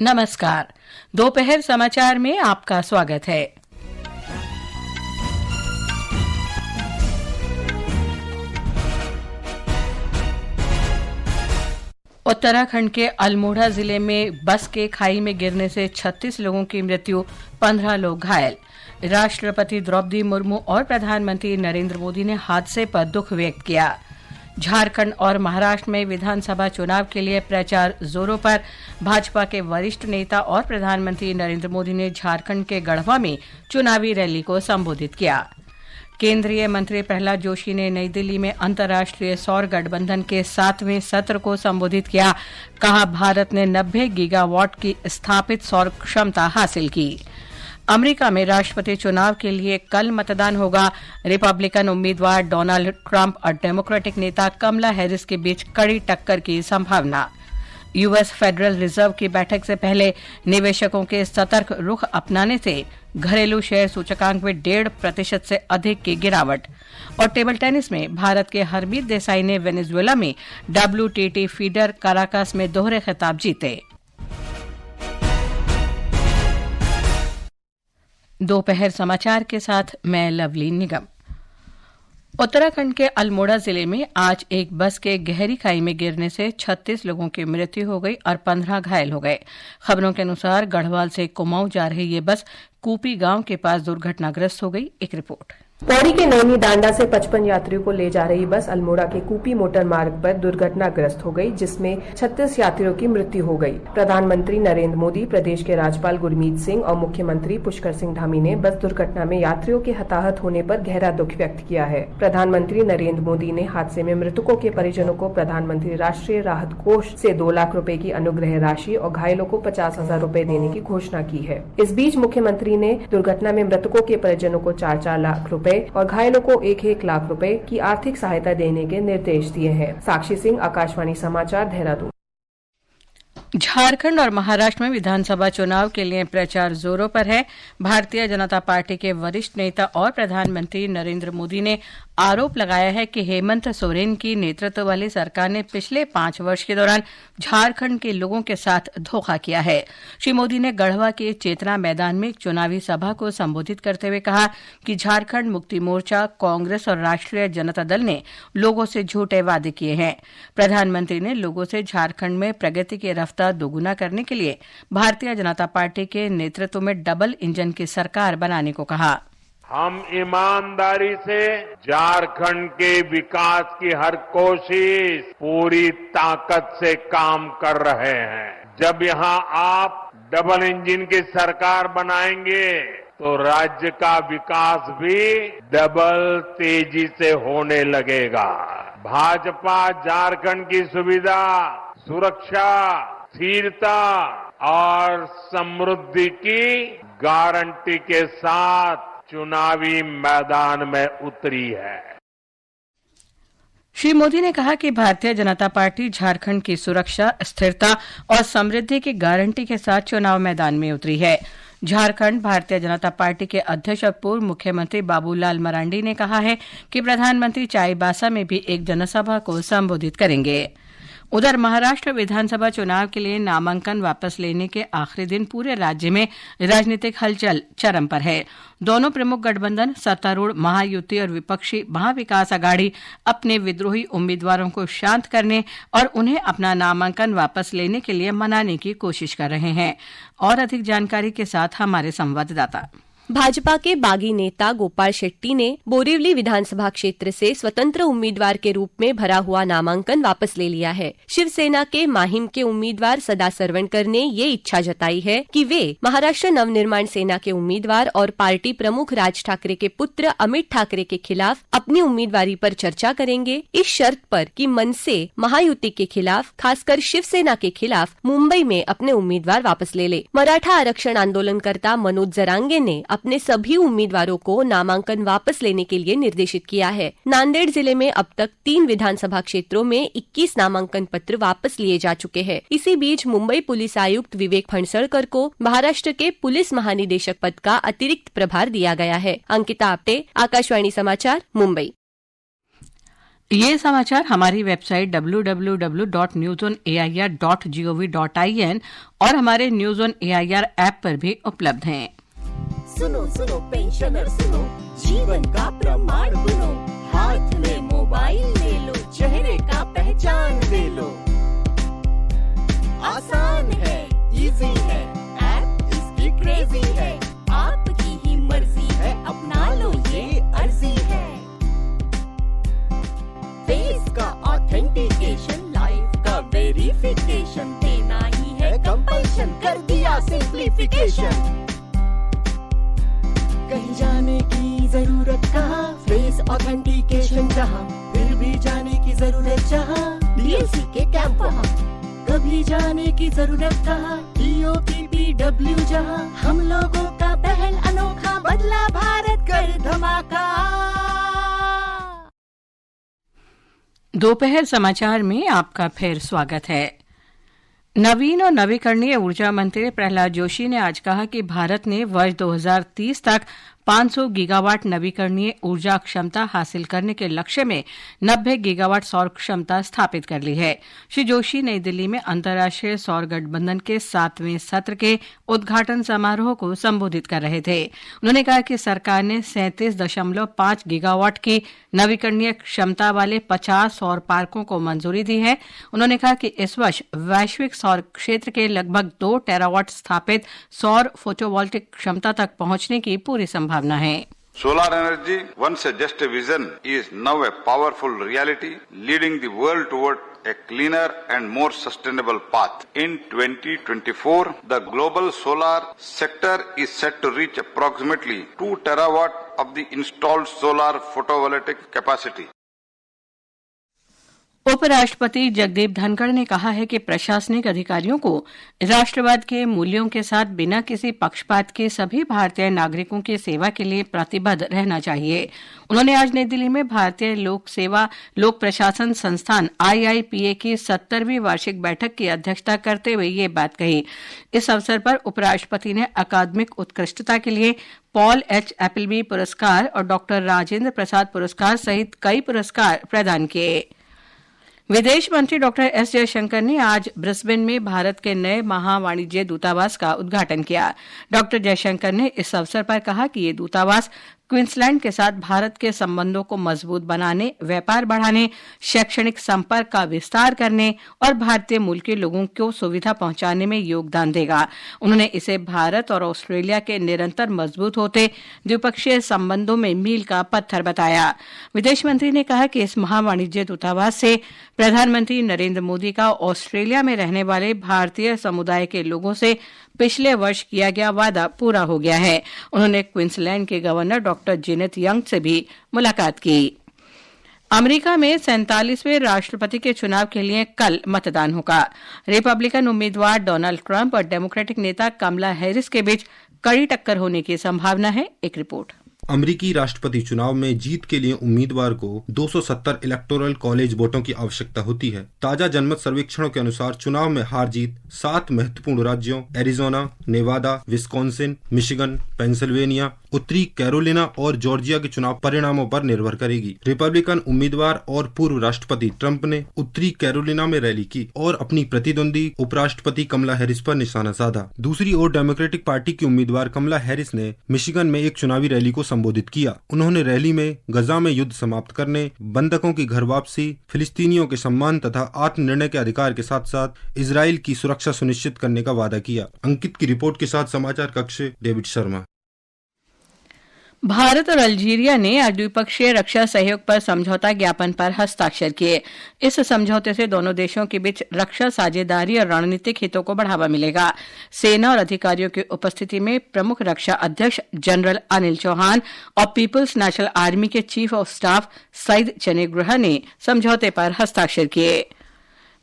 नमस्कार। दोपहर समाचार में आपका स्वागत है। उत्तराखंड के अल्मोड़ा जिले में बस के खाई में गिरने से 36 लोगों की मृत्यु, 15 लोग घायल। राष्ट्रपति द्रौपदी मुर्मू और प्रधानमंत्री नरेंद्र मोदी ने हादसे पर दुख व्यक्त किया। झारखंड और महाराष्ट्र में विधानसभा चुनाव के लिए प्रचार जोरों पर। भाजपा के वरिष्ठ नेता और प्रधानमंत्री नरेंद्र मोदी ने झारखंड के गढ़वा में चुनावी रैली को संबोधित किया। केंद्रीय मंत्री प्रहलाद जोशी ने नई दिल्ली में अंतर्राष्ट्रीय सौर गठबंधन के 7वें सत्र को संबोधित किया। कहा, भारत ने 90 गीगावाट की स्थापित सौर क्षमता हासिल की। अमेरिका में राष्ट्रपति चुनाव के लिए कल मतदान होगा। रिपब्लिकन उम्मीदवार डोनाल्ड ट्रंप और डेमोक्रेटिक नेता कमला हैरिस के बीच कड़ी टक्कर की संभावना। यूएस फेडरल रिजर्व की बैठक से पहले निवेशकों के सतर्क रुख अपनाने से घरेलू शेयर सूचकांक में 1.5% से अधिक की गिरावट। और टेबल टेनिस में भारत के हरमीत देसाई ने वेनेजुएला में WTT फीडर काराकास में दोहरे खिताब जीते। दोपहर समाचार के साथ मैं लवली निगम। उत्तराखंड के अल्मोड़ा जिले में आज एक बस के गहरी खाई में गिरने से 36 लोगों की मृत्यु हो गई और 15 घायल हो गए। खबरों के अनुसार गढ़वाल से कुमाऊं जा रही ये बस कूपी गांव के पास दुर्घटनाग्रस्त हो गई। एक रिपोर्ट। पौड़ी के नैनी डांडा से 55 यात्रियों को ले जा रही बस अल्मोड़ा के कूपी मोटर मार्ग पर दुर्घटनाग्रस्त हो गई, जिसमें 36 यात्रियों की मृत्यु हो गई। प्रधानमंत्री नरेंद्र मोदी, प्रदेश के राज्यपाल गुरमीत सिंह और मुख्यमंत्री पुष्कर सिंह धामी ने बस दुर्घटना में यात्रियों के हताहत होने पर गहरा दुख व्यक्त किया है। प्रधानमंत्री नरेंद्र मोदी ने हादसे में मृतकों के परिजनों को प्रधानमंत्री राष्ट्रीय राहत कोष से 2 लाख रूपए की अनुग्रह राशि और घायलों को 50,000 रूपए देने की घोषणा की है। इस बीच मुख्यमंत्री ने दुर्घटना में मृतकों के परिजनों को 4-4 लाख रूपए और घायलों को 1-1 लाख रुपए की आर्थिक सहायता देने के निर्देश दिए हैं। साक्षी सिंह, आकाशवाणी समाचार, देहरादून। झारखंड और महाराष्ट्र में विधानसभा चुनाव के लिए प्रचार जोरों पर है। भारतीय जनता पार्टी के वरिष्ठ नेता और प्रधानमंत्री नरेंद्र मोदी ने आरोप लगाया है कि हेमंत सोरेन की नेतृत्व वाली सरकार ने पिछले 5 वर्ष के दौरान झारखंड के लोगों के साथ धोखा किया है। श्री मोदी ने गढ़वा के चेतना मैदान में एक चुनावी सभा को संबोधित करते हुए कहा कि झारखंड मुक्ति मोर्चा, कांग्रेस और राष्ट्रीय जनता दल ने लोगों से झूठे वादे किए हैं। प्रधानमंत्री ने लोगों से झारखंड में प्रगति की रफ्तार दोगुना करने के लिए भारतीय जनता पार्टी के नेतृत्व में डबल इंजन की सरकार बनाने को कहा। हम ईमानदारी से झारखंड के विकास की हर कोशिश पूरी ताकत से काम कर रहे हैं। जब यहां आप डबल इंजन की सरकार बनाएंगे तो राज्य का विकास भी डबल तेजी से होने लगेगा। भाजपा झारखंड की सुविधा, सुरक्षा, स्थिरता और समृद्धि की गारंटी के साथ चुनावी मैदान में उतरी है। श्री मोदी ने कहा कि भारतीय जनता पार्टी झारखंड की सुरक्षा, स्थिरता और समृद्धि की गारंटी के साथ चुनाव मैदान में उतरी है। झारखंड भारतीय जनता पार्टी के अध्यक्ष और पूर्व मुख्यमंत्री बाबूलाल मरांडी ने कहा है कि प्रधानमंत्री चाईबासा में भी एक जनसभा को संबोधित करेंगे। उधर महाराष्ट्र विधानसभा चुनाव के लिए नामांकन वापस लेने के आखिरी दिन पूरे राज्य में राजनीतिक हलचल चरम पर है। दोनों प्रमुख गठबंधन सत्तारूढ़ महायुति और विपक्षी महाविकास आघाड़ी अपने विद्रोही उम्मीदवारों को शांत करने और उन्हें अपना नामांकन वापस लेने के लिए मनाने की कोशिश कर रहे हैं। और अधिक जानकारी के साथ हमारे संवाददाता। भाजपा के बागी नेता गोपाल शेट्टी ने बोरिवली विधानसभा क्षेत्र से स्वतंत्र उम्मीदवार के रूप में भरा हुआ नामांकन वापस ले लिया है। शिवसेना के माहिम के उम्मीदवार सदा सरवणकर ने ये इच्छा जताई है कि वे महाराष्ट्र नवनिर्माण सेना के उम्मीदवार और पार्टी प्रमुख राज ठाकरे के पुत्र अमित ठाकरे के खिलाफ अपनी उम्मीदवारी पर चर्चा करेंगे, इस शर्त पर कि मनसे महायुति के खिलाफ, खासकर शिवसेना के खिलाफ मुंबई में अपने उम्मीदवार वापस ले ले। मराठा आरक्षण आंदोलनकर्ता मनोज जरांगे ने अपने सभी उम्मीदवारों को नामांकन वापस लेने के लिए निर्देशित किया है। नांदेड़ जिले में अब तक 3 विधानसभा क्षेत्रों में 21 नामांकन पत्र वापस लिए जा चुके हैं। इसी बीच मुंबई पुलिस आयुक्त विवेक फणसळकर को महाराष्ट्र के पुलिस महानिदेशक पद का अतिरिक्त प्रभार दिया गया है। अंकिता आप्टे, आकाशवाणी समाचार, मुंबई। ये समाचार हमारी वेबसाइट www.newsonair.gov.in और हमारे न्यूज ऑन एआईआर ऐप पर भी उपलब्ध हैं। सुनो सुनो पेंशनर सुनो, जीवन का प्रमाण बनो, हाथ में मोबाइल ले लो, चेहरे का पहचान ले लो। आसान है, इजी है, ऐप इसकी क्रेजी है, आपकी ही मर्जी है, अपना लो ये अर्जी है। फेस का ऑथेंटिकेशन, लाइफ का वेरिफिकेशन, देना ही है कंपल्शन, कर दिया सिंप्लीफिकेशन। कहीं जाने की जरूरत कहाँ, फेस ऑथेंटिकेशन जहाँ, फिर भी जाने की जरूरत जहाँ, डीएलसी के कैंप वहाँ। कभी जाने की जरूरत कहाँ, DOPPW जहाँ, हम लोगों का पहल अनोखा, बदला भारत कर धमाका। दोपहर समाचार में आपका फिर स्वागत है। नवीन और नवीकरणीय ऊर्जा मंत्री प्रहलाद जोशी ने आज कहा कि भारत ने वर्ष 2030 तक 500 गीगावाट नवीकरणीय ऊर्जा क्षमता हासिल करने के लक्ष्य में 90 गीगावाट सौर क्षमता स्थापित कर ली है। श्री जोशी नई दिल्ली में अंतर्राष्ट्रीय सौर गठबंधन के 7वें सत्र के उद्घाटन समारोह को संबोधित कर रहे थे। उन्होंने कहा कि सरकार ने 37.5 गीगावाट की नवीकरणीय क्षमता वाले 50 सौर पार्कों को मंजूरी दी है। उन्होंने कहा कि इस वर्ष वैश्विक सौर क्षेत्र के लगभग 2 टेरावाट स्थापित सौर फोटोवोल्टिक क्षमता तक पहुंचने की पूरी संभावना है। Solar energy, once just a vision, is now a powerful reality, leading the world toward a cleaner and more sustainable path. In 2024, the global solar sector is set to reach approximately 2 terawatt of the installed solar photovoltaic capacity. उपराष्ट्रपति जगदीप धनखड़ ने कहा है कि प्रशासनिक अधिकारियों को राष्ट्रवाद के मूल्यों के साथ बिना किसी पक्षपात के सभी भारतीय नागरिकों की सेवा के लिए प्रतिबद्ध रहना चाहिए। उन्होंने आज नई दिल्ली में भारतीय लोक प्रशासन संस्थान IIPA की 70वीं वार्षिक बैठक की अध्यक्षता करते हुए ये बात कही। इस अवसर पर उपराष्ट्रपति ने अकादमिक उत्कृष्टता के लिए पॉल H. एपलबी पुरस्कार और डॉक्टर राजेंद्र प्रसाद पुरस्कार सहित कई पुरस्कार प्रदान किए। विदेश मंत्री डॉक्टर एस जयशंकर ने आज ब्रिस्बेन में भारत के नए महावाणिज्य दूतावास का उद्घाटन किया। डॉक्टर जयशंकर ने इस अवसर पर कहा कि ये दूतावास क्वींसलैंड के साथ भारत के संबंधों को मजबूत बनाने, व्यापार बढ़ाने, शैक्षणिक संपर्क का विस्तार करने और भारतीय मूल के लोगों को सुविधा पहुंचाने में योगदान देगा। उन्होंने इसे भारत और ऑस्ट्रेलिया के निरंतर मजबूत होते द्विपक्षीय संबंधों में मील का पत्थर बताया। विदेश मंत्री ने कहा कि इस महावाणिज्य दूतावास से प्रधानमंत्री नरेंद्र मोदी का ऑस्ट्रेलिया में रहने वाले भारतीय समुदाय के लोगों से पिछले वर्ष किया गया वादा पूरा हो गया है। उन्होंने क्वींसलैंड के गवर्नर डॉक्टर जेनेट यंग से भी मुलाकात की। अमेरिका में 47वें राष्ट्रपति के चुनाव के लिए कल मतदान होगा। रिपब्लिकन उम्मीदवार डोनाल्ड ट्रंप और डेमोक्रेटिक नेता कमला हैरिस के बीच कड़ी टक्कर होने की संभावना है। एक रिपोर्ट। अमेरिकी राष्ट्रपति चुनाव में जीत के लिए उम्मीदवार को 270 इलेक्टोरल कॉलेज वोटों की आवश्यकता होती है। ताजा जनमत सर्वेक्षणों के अनुसार चुनाव में हार जीत 7 महत्वपूर्ण राज्यों Arizona, Nevada, Wisconsin, Michigan, Pennsylvania, उत्तरी कैरोलिना और जॉर्जिया के चुनाव परिणामों पर निर्भर करेगी। रिपब्लिकन उम्मीदवार और पूर्व राष्ट्रपति ट्रंप ने उत्तरी कैरोलिना में रैली की और अपनी प्रतिद्वंदी उपराष्ट्रपति कमला हैरिस पर निशाना साधा। दूसरी ओर डेमोक्रेटिक पार्टी की उम्मीदवार कमला हैरिस ने मिशिगन में एक चुनावी रैली को संबोधित किया। उन्होंने रैली में गजा में युद्ध समाप्त करने, बंधकों की घर वापसी, फिलिस्तीनियों के सम्मान तथा आत्मनिर्णय के अधिकार के साथ साथ इजराइल की सुरक्षा सुनिश्चित करने का वादा किया। अंकित की रिपोर्ट के साथ समाचार कक्ष डेविड शर्मा। भारत और अल्जीरिया ने आज द्विपक्षीय रक्षा सहयोग पर समझौता ज्ञापन पर हस्ताक्षर किए। इस समझौते से दोनों देशों के बीच रक्षा साझेदारी और रणनीतिक हितों को बढ़ावा मिलेगा। सेना और अधिकारियों की उपस्थिति में प्रमुख रक्षा अध्यक्ष जनरल अनिल चौहान और पीपुल्स नेशनल आर्मी के चीफ ऑफ स्टाफ सईद चनेगुहा ने समझौते पर हस्ताक्षर किए।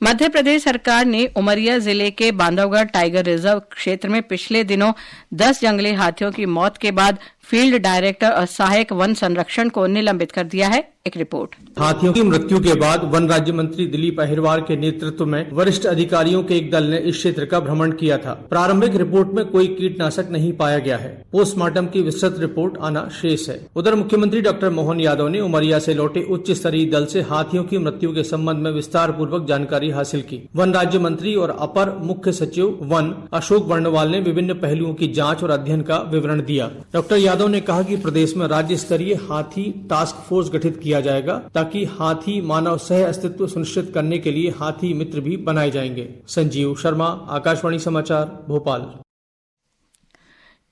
मध्य प्रदेश सरकार ने उमरिया जिले के बांधवगढ़ टाइगर रिजर्व क्षेत्र में पिछले दिनों 10 जंगली हाथियों की मौत के बाद फील्ड डायरेक्टर और सहायक वन संरक्षण को निलंबित कर दिया है। एक रिपोर्ट। हाथियों की मृत्यु के बाद वन राज्य मंत्री दिलीप अहिरवार के नेतृत्व में वरिष्ठ अधिकारियों के एक दल ने इस क्षेत्र का भ्रमण किया था। प्रारंभिक रिपोर्ट में कोई कीटनाशक नहीं पाया गया है। पोस्टमार्टम की विस्तृत रिपोर्ट आना शेष है। उधर मुख्यमंत्री डॉक्टर मोहन यादव ने उमरिया से लौटे उच्च स्तरीय दल से हाथियों की मृत्यु के संबंध में विस्तार पूर्वक जानकारी हासिल की। वन राज्य मंत्री और अपर मुख्य सचिव वन अशोक वर्णवाल ने विभिन्न पहलुओं की जाँच और अध्ययन का विवरण दिया। डॉक्टर यादव ने कहा कि प्रदेश में राज्य स्तरीय हाथी टास्क फोर्स गठित किया जाएगा ताकि हाथी मानव सह अस्तित्व सुनिश्चित करने के लिए हाथी मित्र भी बनाए जाएंगे। संजीव शर्मा, आकाशवाणी समाचार, भोपाल।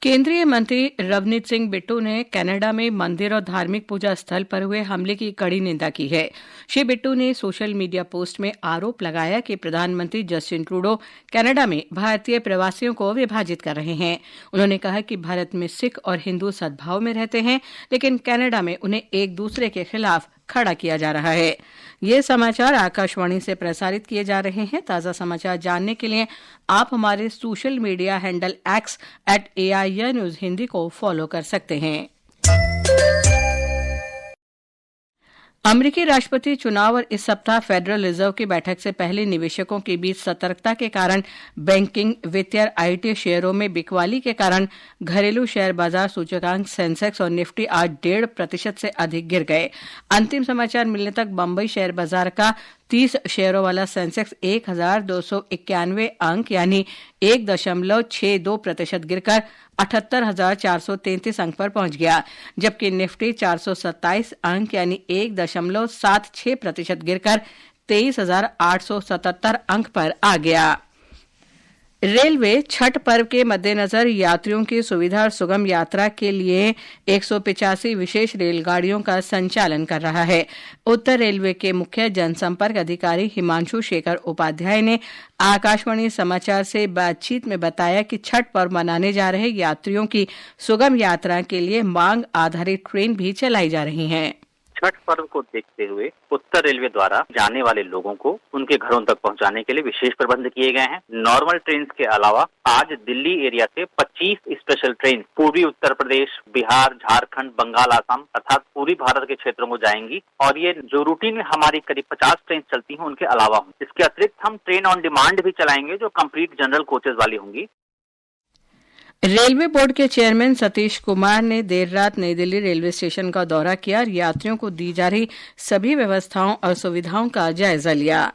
केंद्रीय मंत्री रवनीत सिंह बिट्टू ने कनाडा में मंदिर और धार्मिक पूजा स्थल पर हुए हमले की कड़ी निंदा की है। श्री बिट्टू ने सोशल मीडिया पोस्ट में आरोप लगाया कि प्रधानमंत्री जस्टिन ट्रूडो कनाडा में भारतीय प्रवासियों को विभाजित कर रहे हैं। उन्होंने कहा कि भारत में सिख और हिंदू सद्भाव में रहते हैं, लेकिन कनाडा में उन्हें एक दूसरे के खिलाफ खड़ा किया जा रहा है। ये समाचार आकाशवाणी से प्रसारित किए जा रहे हैं। ताज़ा समाचार जानने के लिए आप हमारे social media handle X @AIR News Hindi को फॉलो कर सकते हैं। अमेरिकी राष्ट्रपति चुनाव और इस सप्ताह फेडरल रिजर्व की बैठक से पहले निवेशकों के बीच सतर्कता के कारण बैंकिंग, वित्तीय और IT शेयरों में बिकवाली के कारण घरेलू शेयर बाजार सूचकांक सेंसेक्स और निफ्टी आज 1.5% से अधिक गिर गए। अंतिम समाचार मिलने तक बंबई शेयर बाजार का 30 शेयरों वाला सेंसेक्स 1291 अंक यानी 1.62% गिरकर 78,433 अंक पर पहुंच गया, जबकि निफ्टी 427 अंक यानी 1.76% गिरकर 23,877 अंक पर आ गया। रेलवे छठ पर्व के मद्देनजर यात्रियों की सुविधा और सुगम यात्रा के लिए 185 विशेष रेलगाड़ियों का संचालन कर रहा है। उत्तर रेलवे के मुख्य जनसंपर्क अधिकारी हिमांशु शेखर उपाध्याय ने आकाशवाणी समाचार से बातचीत में बताया कि छठ पर्व मनाने जा रहे यात्रियों की सुगम यात्रा के लिए मांग आधारित ट्रेन भी चलाई जा रही हैं। छठ पर्व को देखते हुए उत्तर रेलवे द्वारा जाने वाले लोगों को उनके घरों तक पहुंचाने के लिए विशेष प्रबंध किए गए हैं। नॉर्मल ट्रेन के अलावा आज दिल्ली एरिया से 25 स्पेशल ट्रेन पूर्वी उत्तर प्रदेश, बिहार, झारखंड, बंगाल, असम अर्थात पूरी भारत के क्षेत्रों को जाएंगी और ये जो रूटीन में हमारी करीब 50 ट्रेन चलती हैं उनके अलावा होंगी। इसके अतिरिक्त हम ट्रेन ऑन डिमांड भी चलाएंगे जो कंप्लीट जनरल कोचेज वाली होंगी। रेलवे बोर्ड के चेयरमैन सतीश कुमार ने देर रात नई दिल्ली रेलवे स्टेशन का दौरा किया और यात्रियों को दी जा रही सभी व्यवस्थाओं और सुविधाओं का जायजा लिया।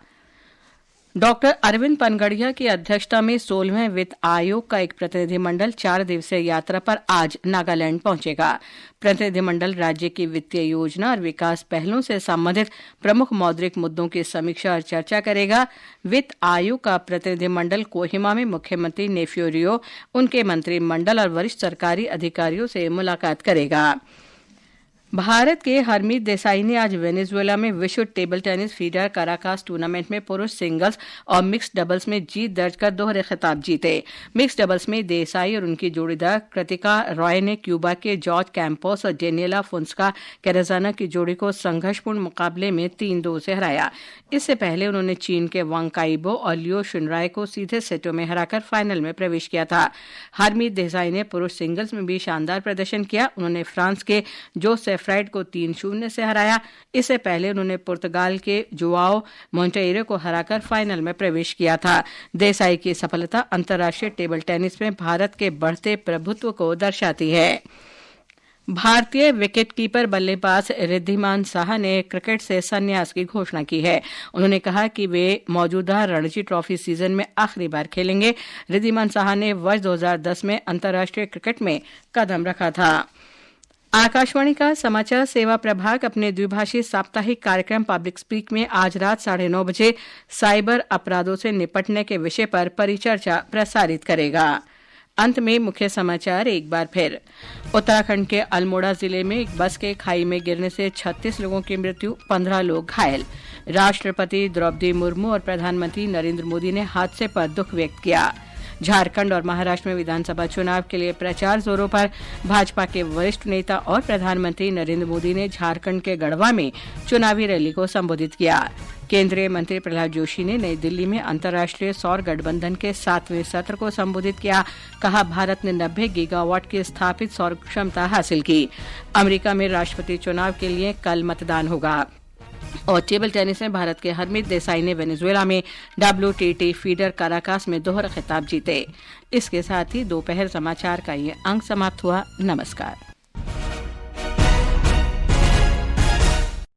डॉक्टर अरविंद पनगड़िया की अध्यक्षता में 16वें वित्त आयोग का एक प्रतिनिधिमंडल 4 दिवसीय यात्रा पर आज नागालैंड पहुंचेगा। प्रतिनिधिमंडल राज्य की वित्तीय योजना और विकास पहलों से संबंधित प्रमुख मौद्रिक मुद्दों की समीक्षा और चर्चा करेगा। वित्त आयोग का प्रतिनिधिमंडल कोहिमा में मुख्यमंत्री नेफ्यू रियो, उनके मंत्रिमंडल और वरिष्ठ सरकारी अधिकारियों से मुलाकात करेगा। भारत के हरमीत देसाई ने आज वेनेजुएला में विश्व table tennis feeder Caracas tournament में पुरुष सिंगल्स और मिक्स्ड डबल्स में जीत दर्ज कर दोहरे खिताब जीते। मिक्स्ड डबल्स में देसाई और उनकी जोड़ीदार कृतिका रॉय ने क्यूबा के जॉर्ज कैंपोस और डेनियला फुंसका कैराजाना की जोड़ी को संघर्षपूर्ण मुकाबले में 3-2 से हराया। इससे पहले उन्होंने चीन के वांग काइबो और लियो शुनराय को सीधे सेटों में हराकर फाइनल में प्रवेश किया था। हरमीत देसाई ने पुरुष सिंगल्स में भी शानदार प्रदर्शन किया। उन्होंने फ्रांस के जोसेफ फ्राइड को 3-0 से हराया। इससे पहले उन्होंने पुर्तगाल के जोआओ मोंटेiro को हराकर फाइनल में प्रवेश किया था। देसाई की सफलता अंतर्राष्ट्रीय टेबल टेनिस में भारत के बढ़ते प्रभुत्व को दर्शाती है। भारतीय विकेटकीपर बल्लेबाज रिद्धिमान साहा ने क्रिकेट से संन्यास की घोषणा की है। उन्होंने कहा कि वे मौजूदा रणजी ट्रॉफी सीजन में आखिरी बार खेलेंगे। रिद्धिमान साहा ने वर्ष 2010 में अंतर्राष्ट्रीय क्रिकेट में कदम रखा था। आकाशवाणी का समाचार सेवा प्रभाग अपने द्विभाषी साप्ताहिक कार्यक्रम पब्लिक स्पीक में आज रात 9:30 बजे साइबर अपराधों से निपटने के विषय पर परिचर्चा प्रसारित करेगा। अंत में मुख्य समाचार एक बार फिर। उत्तराखंड के अल्मोड़ा जिले में एक बस के खाई में गिरने से 36 लोगों की मृत्यु, 15 लोग घायल। राष्ट्रपति द्रौपदी मुर्मू और प्रधानमंत्री नरेंद्र मोदी ने हादसे पर दुख व्यक्त किया। झारखंड और महाराष्ट्र में विधानसभा चुनाव के लिए प्रचार जोरों पर। भाजपा के वरिष्ठ नेता और प्रधानमंत्री नरेंद्र मोदी ने झारखंड के गढ़वा में चुनावी रैली को संबोधित किया। केंद्रीय मंत्री प्रहलाद जोशी ने नई दिल्ली में अंतर्राष्ट्रीय सौर गठबंधन के 7वें सत्र को संबोधित किया। कहा, भारत ने 90 गीगावाट की स्थापित सौर क्षमता हासिल की। अमेरिका में राष्ट्रपति चुनाव के लिए कल मतदान होगा। और टेबल टेनिस में भारत के हरमीत देसाई ने वेनेजुएला में WTT फीडर काराकास में दोहरा खिताब जीते। इसके साथ ही दोपहर समाचार का ये अंक समाप्त हुआ। नमस्कार।